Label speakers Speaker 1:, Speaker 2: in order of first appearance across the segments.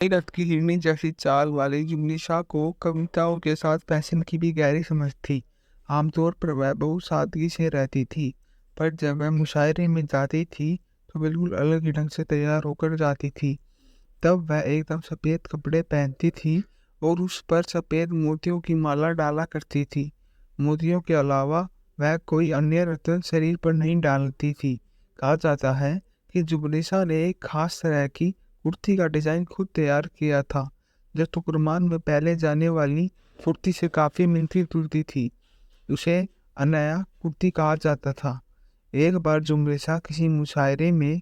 Speaker 1: रथ की हिरनी जैसी चाल वाली जुमनिशा को कविताओं के साथ फैशन की भी गहरी समझ थी। आमतौर पर वह बहुत सादगी से रहती थी, पर जब वह मुशायरे में जाती थी तो बिल्कुल अलग ही ढंग से तैयार होकर जाती थी। तब वह एकदम सफ़ेद कपड़े पहनती थी और उस पर सफ़ेद मोतियों की माला डाला करती थी। मोतियों के अलावा वह कोई अन्य रत्न शरीर पर नहीं डालती थी। कहा जाता है कि जुबलिसा ने एक खास तरह की कुर्ती का डिज़ाइन खुद तैयार किया था, जो तुर्कमान में पहले जाने वाली कुर्ती से काफ़ी मिलती जुलती थी। उसे अनया कुर्ती कहा जाता था। एक बार जुमलिसा किसी मुशायरे में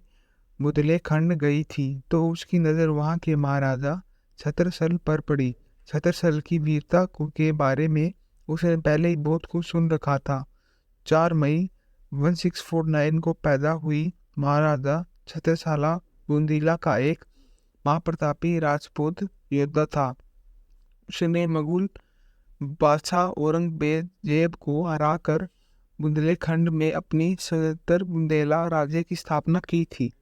Speaker 1: बुंदेलखंड गई थी तो उसकी नज़र वहाँ के महाराजा छत्रसल पर पड़ी। छत्रसल की वीरता के बारे में उसने पहले ही बहुत कुछ सुन रखा था। 4 मई 1649 को पैदा हुई महाराजा छत्रसाला बूंदीला का एक महाप्रतापी राजपूत योद्धा था। उसने मुगल बादशाह औरंगजेब को हराकर बुंदेलखंड में अपनी सत्तर बुंदेला राज्य की स्थापना की थी।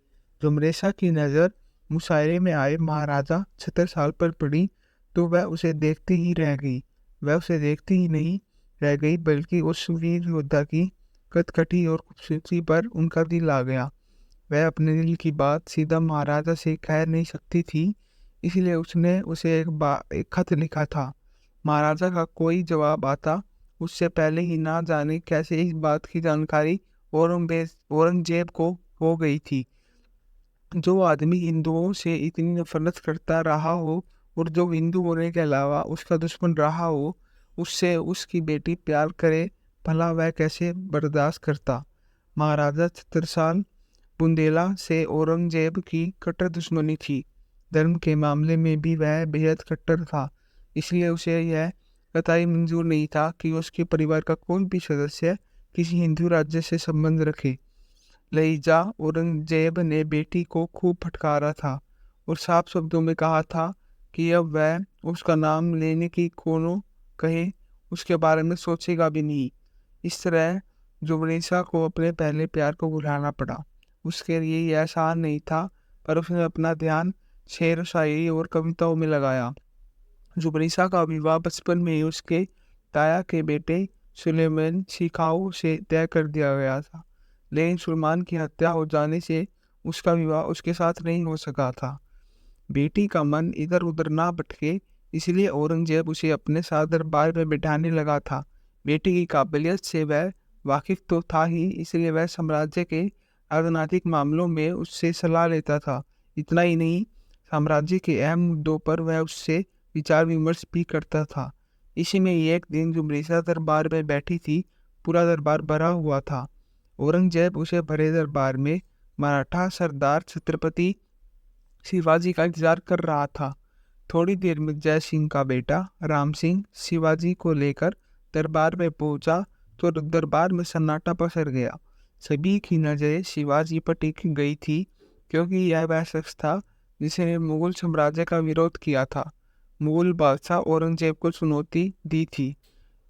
Speaker 1: जुमरेशा की नज़र मुशायरे में आए महाराजा छत्रसाल पर पड़ी तो वह उसे देखती ही रह गई। वह उसे देखती ही नहीं रह गई बल्कि उस वीर योद्धा की कदकटी और खूबसूरती पर उनका दिल आ गया। वह अपने दिल की बात सीधा महाराजा से कह नहीं सकती थी, इसलिए उसने उसे एक खत लिखा था। महाराजा का कोई जवाब आता उससे पहले ही ना जाने कैसे इस बात की जानकारी औरंगजेब को हो गई थी। जो आदमी हिंदुओं से इतनी नफरत करता रहा हो और जो हिंदू होने के अलावा उसका दुश्मन रहा हो, उससे उसकी बेटी प्यार करे, भला वह कैसे बर्दाश्त करता। महाराजा छत्रसाल बुंदेला से औरंगजेब की कट्टर दुश्मनी थी। धर्म के मामले में भी वह बेहद कट्टर था, इसलिए उसे यह कतई मंजूर नहीं था कि उसके परिवार का कोई भी सदस्य किसी हिंदू राज्य से संबंध रखे। लिहाजा औरंगजेब ने बेटी को खूब फटकारा था और साफ शब्दों में कहा था कि अब वह उसका नाम लेने की कोनो कहे उसके बारे में सोचेगा भी नहीं। इस तरह जुबनेसा को अपने पहले प्यार को भुलाना पड़ा। उसके लिए यह आसान नहीं था, पर उसने अपना ध्यान शेर शायरी और कविताओं में लगाया। जुबनेसा का विवाह बचपन में ही उसके ताया के बेटे सुलेमान शिकाऊ से तय कर दिया गया था, लेकिन सुलेमान की हत्या हो जाने से उसका विवाह उसके साथ नहीं हो सका था। बेटी का मन इधर उधर ना भटके, इसलिए औरंगजेब उसे अपने साथ दरबार में बिठाने लगा था। बेटी की काबिलियत से वह वाकिफ तो था ही, इसलिए वह साम्राज्य के राजनीतिक मामलों में उससे सलाह लेता था। इतना ही नहीं, साम्राज्य के अहम मुद्दों पर वह उससे विचार विमर्श भी करता था। इसी में एक दिन जुमरेसा दरबार में बैठी थी। पूरा दरबार भरा हुआ था। औरंगजेब उसे भरे दरबार में मराठा सरदार छत्रपति शिवाजी का इंतजार कर रहा था। थोड़ी देर में जय सिंह का बेटा राम सिंह शिवाजी को लेकर दरबार में पहुंचा तो दरबार में सन्नाटा पसर गया। सभी की नजरें शिवाजी पर टिकी गई थी, क्योंकि यह वह शख्स था जिसने मुगल साम्राज्य का विरोध किया था, मुगल बादशाह औरंगजेब को चुनौती दी थी।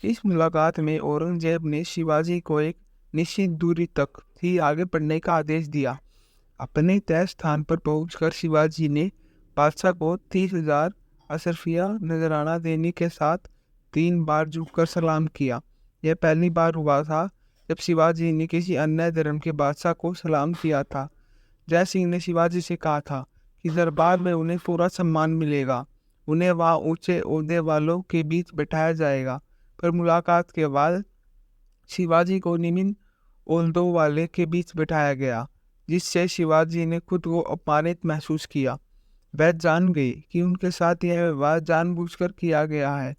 Speaker 1: इस मुलाकात में औरंगजेब ने शिवाजी को एक निश्चित दूरी तक ही आगे बढ़ने का आदेश दिया। अपने तय स्थान पर पहुंचकर शिवाजी ने बादशाह को 30,000 अशरफिया नजराना देने के साथ 3 बार झुककर सलाम किया। यह पहली बार हुआ था जब शिवाजी ने किसी अन्य धर्म के बादशाह को सलाम किया था। जय सिंह ने शिवाजी से कहा था कि दरबार में उन्हें पूरा सम्मान मिलेगा, उन्हें वहाँ ऊंचे ओहदे वालों के बीच बैठाया जाएगा। पर मुलाकात के बाद शिवाजी को निम्न ओहदों वाले के बीच बैठाया गया, जिससे शिवाजी ने खुद को अपमानित महसूस किया। वह जान गए कि उनके साथ यह व्यवहार जानबूझकर किया गया है।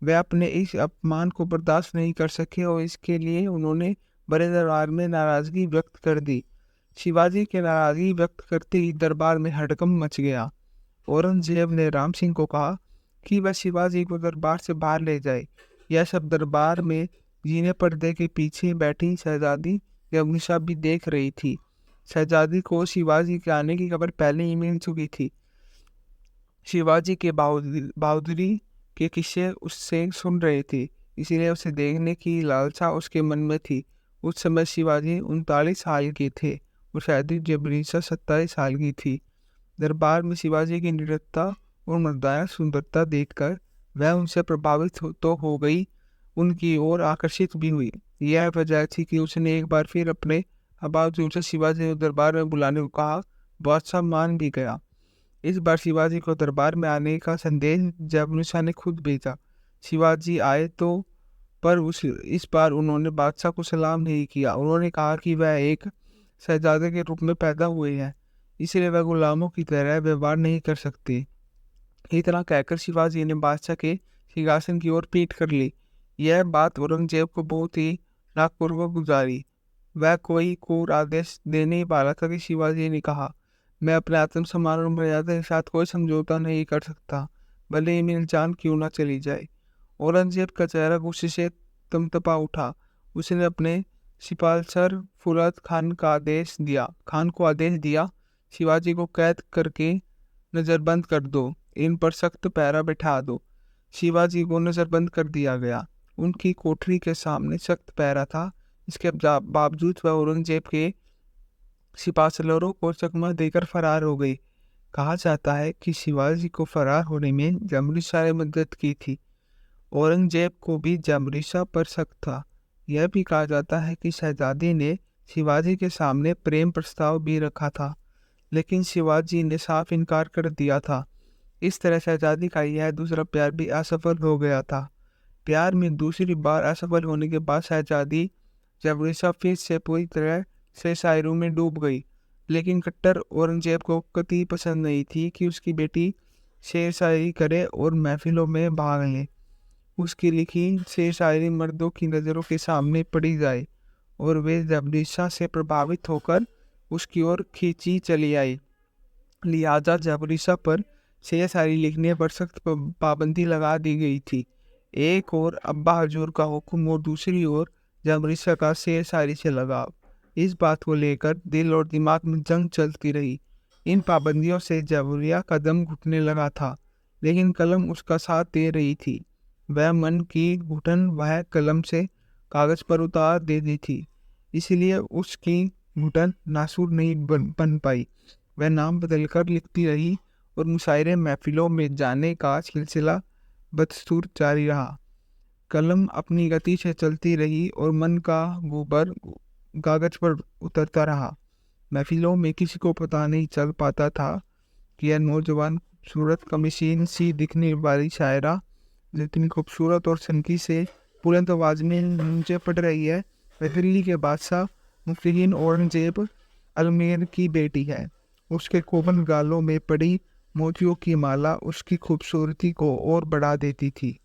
Speaker 1: वह अपने इस अपमान को बर्दाश्त नहीं कर सके और इसके लिए उन्होंने बड़े दरबार में नाराजगी व्यक्त कर दी। शिवाजी के नाराजगी व्यक्त करते ही दरबार में हड़कंप मच गया। औरंगजेब ने राम सिंह को कहा कि वह शिवाजी को दरबार से बाहर ले जाए। यह सब दरबार में जीने पर्दे के पीछे बैठी शहजादी यमुना भी देख रही थी। शहजादी को शिवाजी के आने की खबर पहले ही मिल चुकी थी। शिवाजी के बहादुरी के किस्से उससे सुन रहे थे, इसीलिए उसे देखने की लालसा उसके मन में थी। उस समय शिवाजी 39 साल के थे और शायद जुबनेसा 27 साल की थी। दरबार में शिवाजी की निडरता और मर्दाना सुंदरता देखकर वह उनसे प्रभावित तो हो गई, उनकी ओर आकर्षित भी हुई। यह वजह थी कि उसने एक बार फिर अपने आवाज़ से शिवाजी को दरबार में बुलाने को कहा। बादशाह मान भी गया। इस बार शिवाजी को दरबार में आने का संदेश जयवनुषा ने खुद भेजा। शिवाजी आए तो पर इस बार उन्होंने बादशाह को सलाम नहीं किया। उन्होंने कहा कि वह एक शहजादे के रूप में पैदा हुए हैं, इसलिए वह गुलामों की तरह व्यवहार नहीं कर सकते। इतना कहकर शिवाजी ने बादशाह के सिंहासन की ओर पीठ कर ली। यह बात औरंगजेब को बहुत ही रागपूर्वक गुजारी। वह कोई क्रूर आदेश देने ही वाला था कि शिवाजी ने कहा, मैं अपने आत्मसम्मान और मर्यादा के साथ कोई समझौता नहीं कर सकता, भले ही मेरी जान क्यों ना चली जाए। औरंगजेब का चेहरा गुस्से से तमतपा उठा। उसने अपने सिपालसर फुरत खान को आदेश दिया, शिवाजी को कैद करके नजरबंद कर दो, इन पर सख्त पहरा बैठा दो। शिवाजी को नजरबंद कर दिया गया। उनकी कोठरी के सामने सख्त पहरा था। इसके बावजूद वह औरंगजेब के सिपासलरों को चकमा देकर फरार हो गई। कहा जाता है कि शिवाजी को फरार होने में जयवनुषा ने मदद की थी। औरंगजेब को भी जयवनुषा पर शक था। यह भी कहा जाता है कि शहजादी ने शिवाजी के सामने प्रेम प्रस्ताव भी रखा था, लेकिन शिवाजी ने साफ इनकार कर दिया था। इस तरह शहजादी का यह दूसरा प्यार भी असफल हो गया था। प्यार में दूसरी बार असफल होने के बाद शहजादी जयवनुषा फिर से पूरी तरह से शायरों में डूब गई। लेकिन कट्टर औरंगजेब को कतई पसंद नहीं थी कि उसकी बेटी शेर शायरी करे और महफिलों में भाग ले। उसकी लिखी शेर शायरी मर्दों की नज़रों के सामने पड़ी जाए और वे जयवनुषा से प्रभावित होकर उसकी ओर खींची चली आई। लिहाजा जयवनुषा पर शेर शायरी लिखने पर सख्त पाबंदी लगा दी गई थी। एक और अब्बा हजूर का हुक्म और दूसरी ओर जयवनुषा का शेर शायरी से लगाव। इस बात को लेकर दिल और दिमाग में जंग चलती रही। इन पाबंदियों से जयवनुषा का दम घुटने लगा था, लेकिन कलम उसका साथ दे रही थी। वह मन की घुटन वह कलम से कागज पर उतार देती थी, इसलिए उसकी घुटन नासूर नहीं बन पाई। वह नाम बदलकर लिखती रही और मुशायरे महफिलों में जाने का सिलसिला बदस्तूर जारी रहा। कलम अपनी गति से चलती रही और मन का गुबर कागज पर उतरता रहा। महफिलों में किसी को पता नहीं चल पाता था कि यह नौजवान खूबसूरत कमीशीन सी दिखने वाली शायरा जितनी खूबसूरत और सनकी से बुलंद आवाज में नीचे पड़ रही है, वह दिल्ली के बादशाह मुफ्तीन औरंगजेब अजमेर की बेटी है। उसके कोमल गालों में पड़ी मोतियों की माला उसकी खूबसूरती को और बढ़ा देती थी।